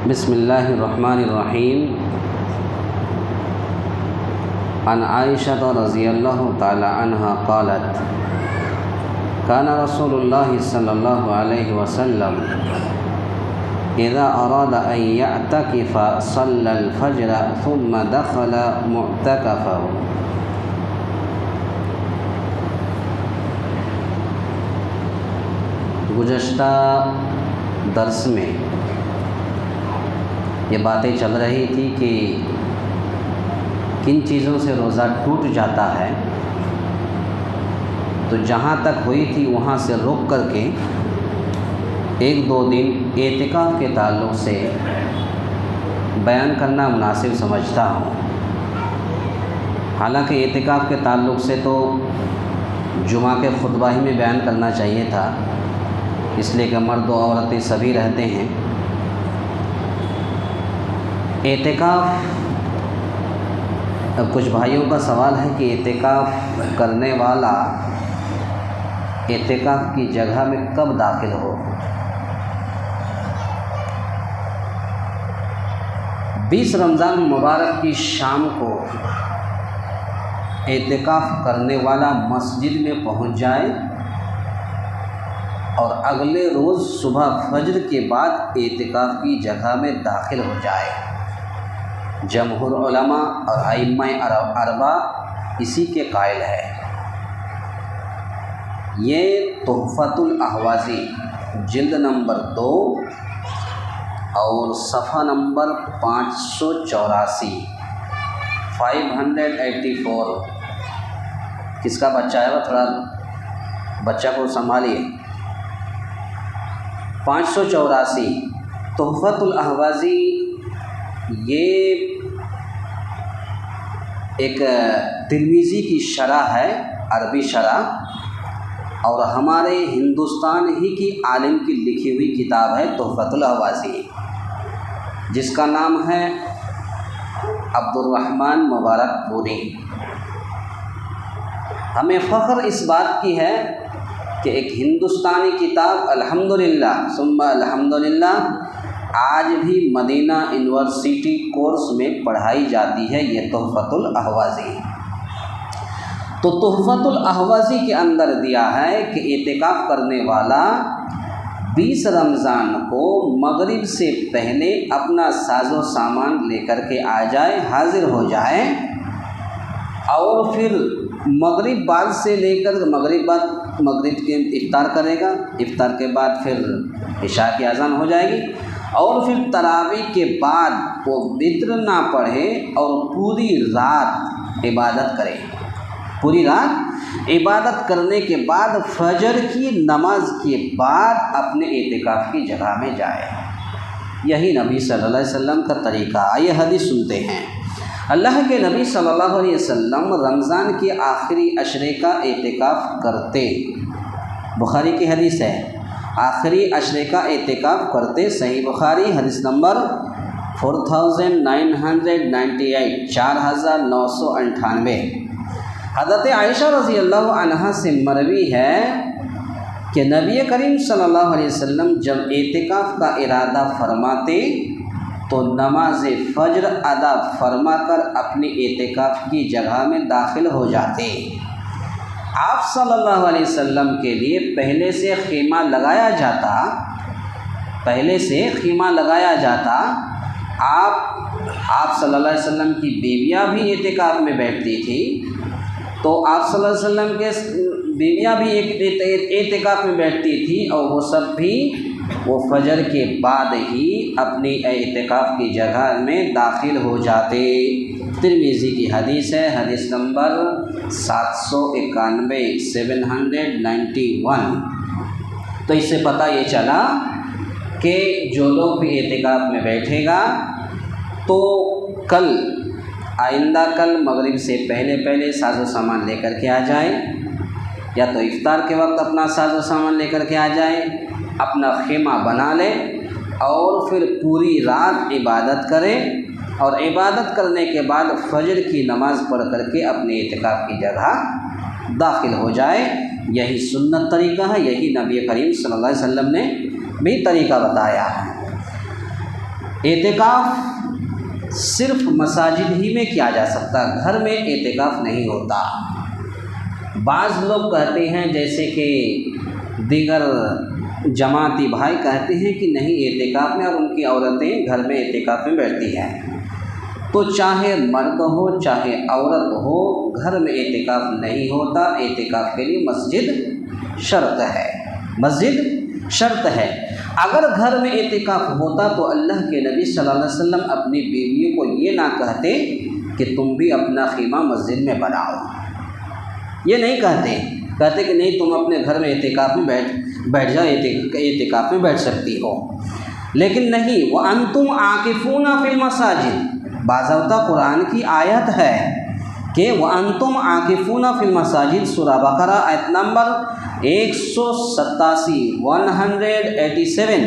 بسم اللہ الرحمن الرحیم۔ عن عائشہ رضی اللہ تعالی عنہا قالت کان رسول اللہ صلی اللہ علیہ وسلم اذا اراد ان یعتکف صلی الفجر ثم دخل معتکفہ۔ گزشتہ درس میں یہ باتیں چل رہی تھی کہ کن چیزوں سے روزہ ٹوٹ جاتا ہے، تو جہاں تک ہوئی تھی وہاں سے رک کر کے ایک دو دن اعتکاف کے تعلق سے بیان کرنا مناسب سمجھتا ہوں۔ حالانکہ اعتکاف کے تعلق سے تو جمعہ کے خطبہ ہی میں بیان کرنا چاہیے تھا، اس لیے کہ مرد و عورتیں سبھی رہتے ہیں۔ اعتکاف، اب کچھ بھائیوں کا سوال ہے کہ اعتکاف کرنے والا اعتکاف کی جگہ میں کب داخل ہو۔ 20 رمضان مبارک کی شام کو اعتکاف کرنے والا مسجد میں پہنچ جائے اور اگلے روز صبح فجر کے بعد اعتکاف کی جگہ میں داخل ہو جائے۔ جمہور علماء اور ائمہ اربعہ اسی کے قائل ہے۔ یہ تحفۃ الاحوازی جلد نمبر 2 اور صفحہ نمبر 584 584۔ کس کا بچہ ہے وہ تھوڑا بچہ کو سنبھالیے۔ 584 تحفۃ الاحوازی یہ ایک ترمذی کی شرح ہے، عربی شرح، اور ہمارے ہندوستان ہی کی عالم کی لکھی ہوئی کتاب ہے تحفۃ الاحوازی، جس کا نام ہے عبد الرحمن مبارک پوری۔ ہمیں فخر اس بات کی ہے کہ ایک ہندوستانی کتاب الحمدللہ ثم الحمدللہ آج بھی مدینہ یونیورسٹی کورس میں پڑھائی جاتی ہے، یہ تحفۃ الاحوازی۔ تو تحفۃ الاحوازی کے اندر دیا ہے کہ اعتکاف کرنے والا 20 رمضان کو مغرب سے پہلے اپنا ساز و سامان لے کر کے آ جائے، حاضر ہو جائے، اور پھر مغرب بعد سے لے کر مغرب کے افطار کرے گا، افطار کے بعد پھر عشاء کی اذان ہو جائے گی، اور پھر تراویح کے بعد وہ وتر نہ پڑھے اور پوری رات عبادت کرے۔ پوری رات عبادت کرنے کے بعد فجر کی نماز کے بعد اپنے اعتکاف کی جگہ میں جائے۔ یہی نبی صلی اللہ علیہ وسلم کا طریقہ۔ آئیے حدیث سنتے ہیں۔ اللہ کے نبی صلی اللہ علیہ وسلم رمضان کے آخری عشرے کا اعتکاف کرتے۔ بخاری کی حدیث ہے، آخری عشرے کا اعتکاف کرتے، صحیح بخاری حدیث نمبر 4998، 4998۔ حضرت عائشہ رضی اللہ عنہا سے مروی ہے کہ نبی کریم صلی اللہ علیہ وسلم جب اعتکاف کا ارادہ فرماتے تو نماز فجر ادا فرما کر اپنی اعتکاف کی جگہ میں داخل ہو جاتے۔ آپ صلی اللہ علیہ وسلم کے لیے پہلے سے خیمہ لگایا جاتا۔ آپ صلی اللہ علیہ وسلم کی بیویاں بھی اعتکاف میں بیٹھتی تھی، تو آپ صلی اللہ علیہ وسلم کے بیویاں بھی اعتکاف میں بیٹھتی تھی، اور وہ سب بھی وہ فجر کے بعد ہی اپنی اعتکاف کی جگہ میں داخل ہو جاتے۔ ترمذی کی حدیث ہے، حدیث نمبر 791، 791۔ تو اس سے پتہ یہ چلا کہ جو لوگ بھی اعتکاف میں بیٹھے گا تو آئندہ کل مغرب سے پہلے ساز و سامان لے کر کے آ جائے، یا تو افطار کے وقت اپنا ساز و سامان لے کر کے آ جائے، اپنا خیمہ بنا لے، اور پھر پوری رات عبادت کرے، اور عبادت کرنے کے بعد فجر کی نماز پڑھ کر کے اپنے اعتکاف کی جگہ داخل ہو جائے۔ یہی سنت طریقہ ہے، یہی نبی کریم صلی اللہ علیہ وسلم نے بھی طریقہ بتایا ہے۔ اعتکاف صرف مساجد ہی میں کیا جا سکتا، گھر میں اعتکاف نہیں ہوتا۔ بعض لوگ کہتے ہیں جیسے کہ دیگر جماعتی بھائی کہتے ہیں کہ نہیں اعتکاف میں، اور ان کی عورتیں گھر میں اعتکاف میں بیٹھتی ہیں۔ تو چاہے مرد ہو چاہے عورت ہو، گھر میں اعتکاف نہیں ہوتا۔ اعتکاف کے لیے مسجد شرط ہے، مسجد شرط ہے۔ اگر گھر میں اعتکاف ہوتا تو اللہ کے نبی صلی اللہ علیہ وسلم اپنی بیویوں کو یہ نہ کہتے کہ تم بھی اپنا خیمہ مسجد میں بناؤ، یہ نہیں کہتے کہ نہیں تم اپنے گھر میں اعتکاف میں بیٹھ جاؤ، اعتکاف میں بیٹھ سکتی ہو۔ لیکن نہیں، وَأَنْتُمْ عَاكِفُونَ فِي الْمَسَاجِدِ، بعض اوقات قرآن کی آیت ہے کہ وَأَنْتُمْ عَاكِفُونَ فِي الْمَسَاجِدِ، سورہ بقرہ آیت نمبر 187 187،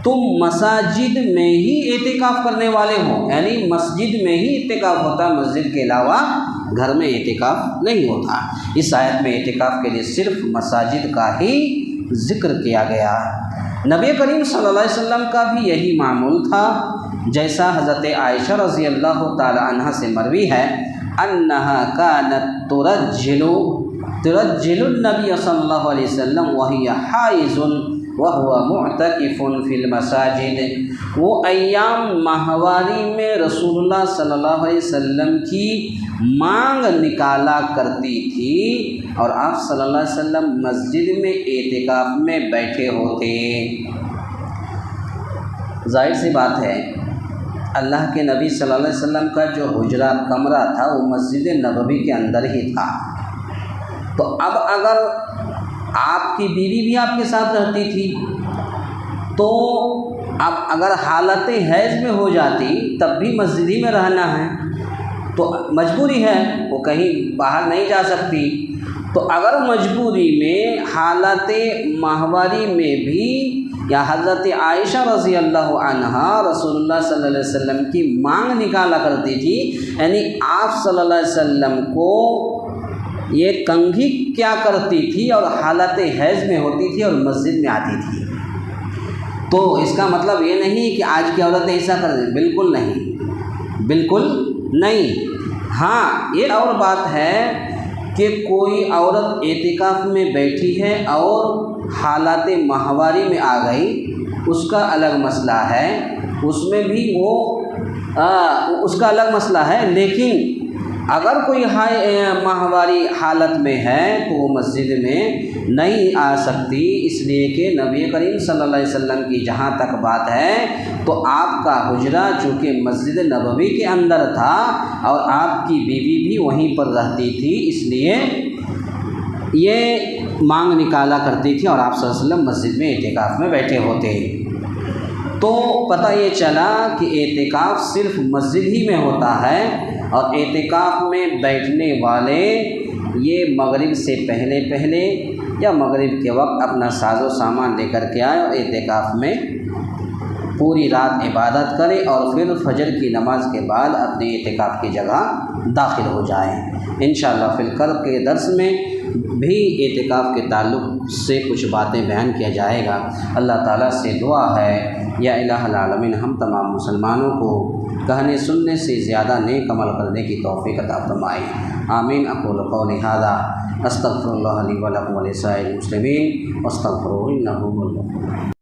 تم مساجد میں ہی اعتکاف کرنے والے ہو، یعنی مسجد میں ہی اعتکاف ہوتا ہے، مسجد کے علاوہ گھر میں اعتکاف نہیں ہوتا۔ اس آیت میں اعتکاف کے لیے صرف مساجد کا ہی ذکر کیا گیا۔ نبی کریم صلی اللہ علیہ وسلم کا بھی یہی معمول تھا، جیسا حضرت عائشہ رضی اللہ تعالی عنہ سے مروی ہے، انہا کانت ترجل النبی صلی اللہ علیہ وسلم وہی حائض وہو معتکف فی المساجد، وہ ایام ماہواری میں رسول اللہ صلی اللہ علیہ وسلم کی مانگ نکالا کرتی تھی، اور آپ صلی اللہ علیہ وسلم مسجد میں اعتکاف میں بیٹھے ہوتے۔ ظاہر سی بات ہے اللہ کے نبی صلی اللہ علیہ وسلم کا جو حجرہ کمرہ تھا وہ مسجد نبوی کے اندر ہی تھا، تو اب اگر آپ کی بیوی بھی آپ کے ساتھ رہتی تھی تو اب اگر حالت حیض میں ہو جاتی تب بھی مسجد ہی میں رہنا ہے، تو مجبوری ہے، وہ کہیں باہر نہیں جا سکتی۔ تو اگر مجبوری میں حالت ماہواری میں بھی یا حضرت عائشہ رضی اللہ عنہا رسول اللہ صلی اللہ علیہ وسلم کی مانگ نکالا کرتی تھی، یعنی آپ صلی اللہ علیہ وسلم کو یہ کنگھی کیا کرتی تھی اور حالت حیض میں ہوتی تھی اور مسجد میں آتی تھی، تو اس کا مطلب یہ نہیں کہ آج کی عورتیں ایسا کر دیں، بالکل نہیں، بالکل نہیں۔ ہاں یہ اور بات ہے کہ کوئی عورت اعتکاف میں بیٹھی ہے اور حالات ماہواری میں آ گئی، اس کا الگ مسئلہ ہے، اس میں بھی اس کا الگ مسئلہ ہے، لیکن اگر کوئی ماہواری حالت میں ہے تو وہ مسجد میں نہیں آ سکتی، اس لیے کہ نبی کریم صلی اللہ علیہ وسلم کی جہاں تک بات ہے تو آپ کا حجرہ چونکہ مسجد نبوی کے اندر تھا اور آپ کی بیوی بھی وہیں پر رہتی تھی، اس لیے یہ مانگ نکالا کرتی تھی اور آپ صلی اللہ علیہ وسلم مسجد میں اعتکاف میں بیٹھے ہوتے۔ تو پتہ یہ چلا کہ اعتکاف صرف مسجد ہی میں ہوتا ہے، اور اعتکاف میں بیٹھنے والے یہ مغرب سے پہلے یا مغرب کے وقت اپنا ساز و سامان لے کر کے آئے اور اعتکاف میں پوری رات عبادت کرے، اور پھر فجر کی نماز کے بعد اپنے اعتکاف کی جگہ داخل ہو جائیں۔ انشاءاللہ فی القرب کے درس میں بھی اعتکاف کے تعلق سے کچھ باتیں بیان کیا جائے گا۔ اللہ تعالیٰ سے دعا ہے یا الہ العالمین ہم تمام مسلمانوں کو کہنے سننے سے زیادہ نیک عمل کرنے کی توفیق عطا فرمائے، آمین۔ اقول قولی ھذا استغفر اللہ لی ولکم ولسائر المسلمین واستغفروہ انہ هو الغفور۔